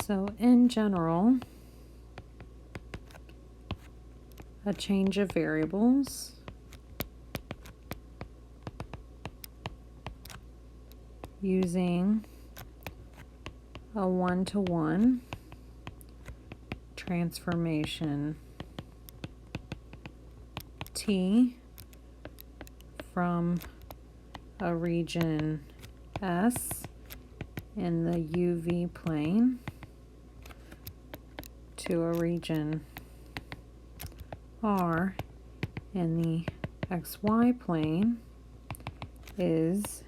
So in general, a change of variables using a one-to-one transformation T from a region S in the UV plane to a region R in the XY plane is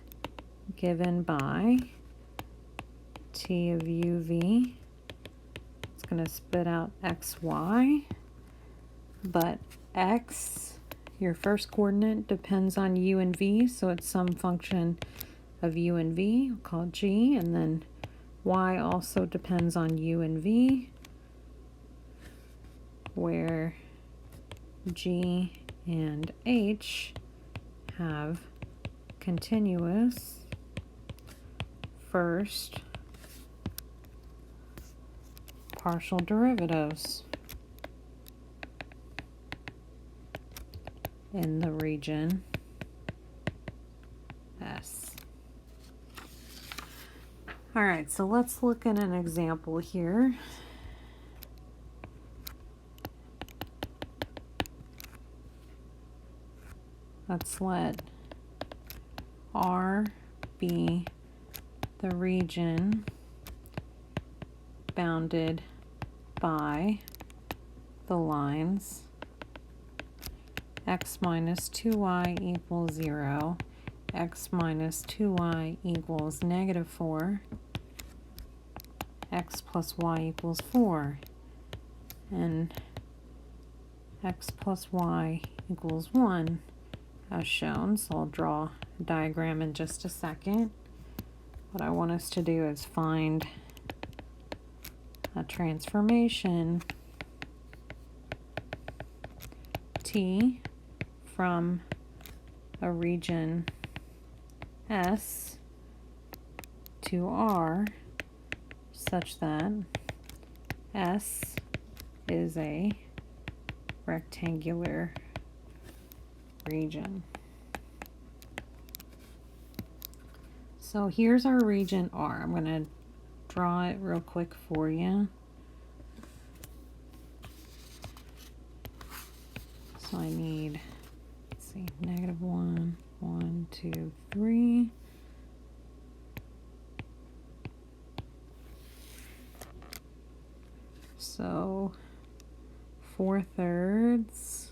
given by T of UV. It's going to spit out XY, but X, your first coordinate, depends on U and V, so it's some function of U and V, we'll call it G, and then Y also depends on U and V, where G and H have continuous first partial derivatives in the region S. All right, so let's look at an example here. Let's let R be the region bounded by the lines x minus 2y equals 0, x minus 2y equals -4, x plus y equals 4, and x plus y equals 1 as shown. So I'll draw a diagram in just a second. What I want us to do is find a transformation T from a region S to R such that S is a rectangular region. So here's our region R. I'm going to draw it real quick for you. So I need, let's see, -1, 1, 2, 3. So 4/3.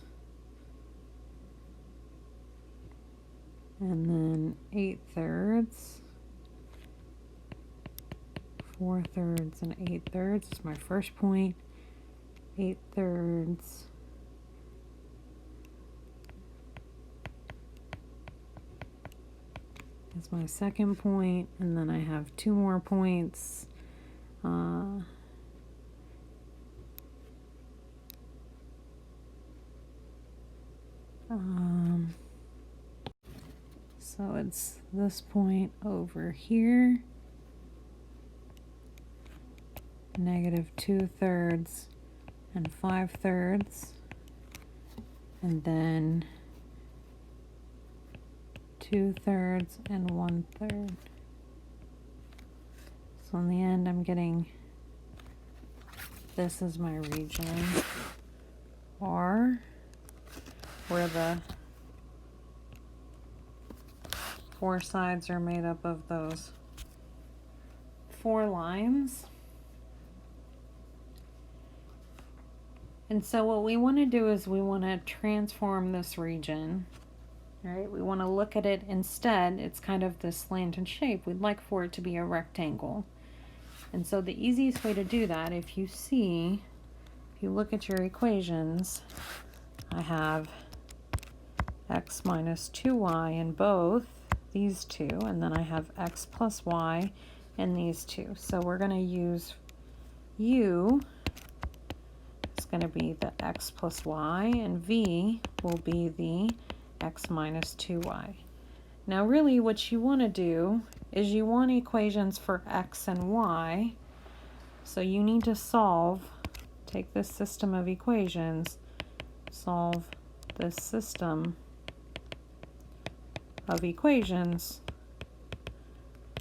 And then 8/3. 4/3 and 8/3 is my first point. 8/3 is my second point, and then I have two more points. So it's this point over here, -2/3 and 5/3, and then 2/3 and 1/3. So in the end, I'm getting, this is my region R, where the four sides are made up of those four lines. And so what we want to do is we want to transform this region, right? We want to look at it instead. It's kind of this slanted shape. We'd like for it to be a rectangle. And so the easiest way to do that, if you look at your equations, I have x minus 2y in both these two, and then I have x plus y in these two. So we're going to use u, it's going to be the x plus y, and v will be the x minus 2y. Now really what you want to do is you want equations for x and y So you need to take this system of equations, solve this system of equations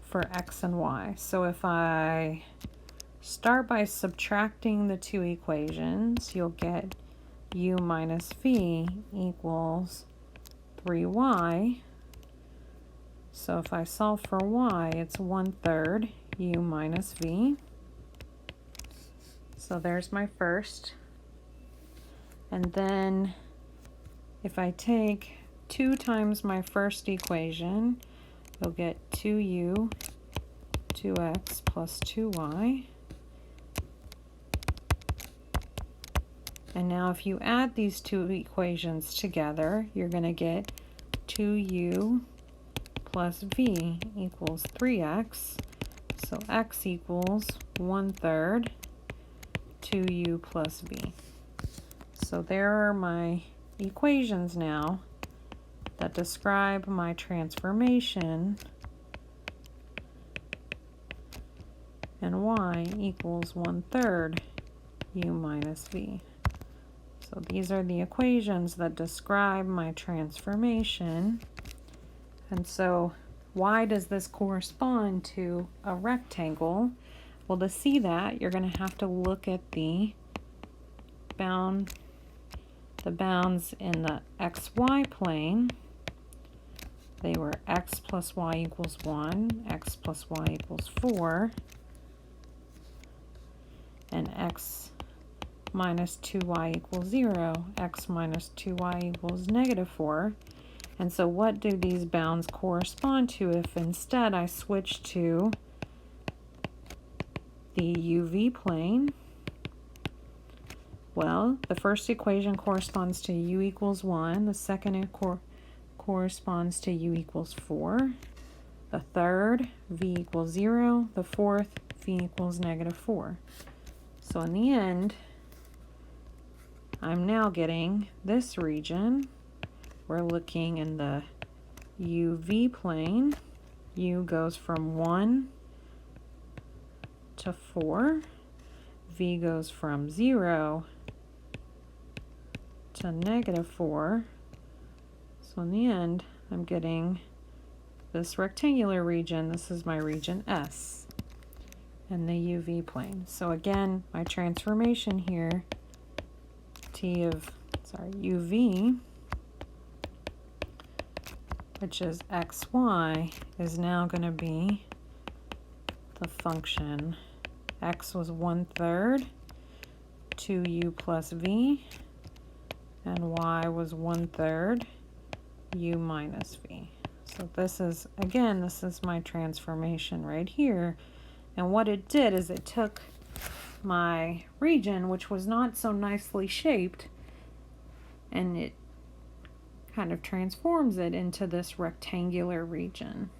for x and y. So if I start by subtracting the two equations, you'll get u minus v equals 3y. So if I solve for y, it's 1/3 u minus v. So there's my first. And then if I take 2 times my first equation, you'll get 2u, 2x plus 2y. And now if you add these two equations together, you're going to get 2u plus v equals 3x. So x equals 1/3 2u plus v. So there are my equations now that describe my transformation, and y equals 1/3 u minus v. So these are the equations that describe my transformation. And so why does this correspond to a rectangle? Well, to see that, you're going to have to look at the bounds in the xy plane. They were x plus y equals 1, x plus y equals 4, and x minus 2y equals 0, x minus 2y equals -4. And so what do these bounds correspond to if instead I switch to the UV plane? Well, the first equation corresponds to u equals 1, the second corresponds to u equals 4, the third v equals 0, the fourth v equals -4. So in the end, I'm now getting this region. We're looking in the UV plane. U goes from 1 to 4. V goes from 0 to -4. So in the end, I'm getting this rectangular region. This is my region S in the UV plane. So again, my transformation here, UV, which is xy, is now going to be the function. X was 1/3 2u plus v, and y was 1/3 u minus v. So this is my transformation right here. And what it did is it took my region, which was not so nicely shaped, and it kind of transforms it into this rectangular region.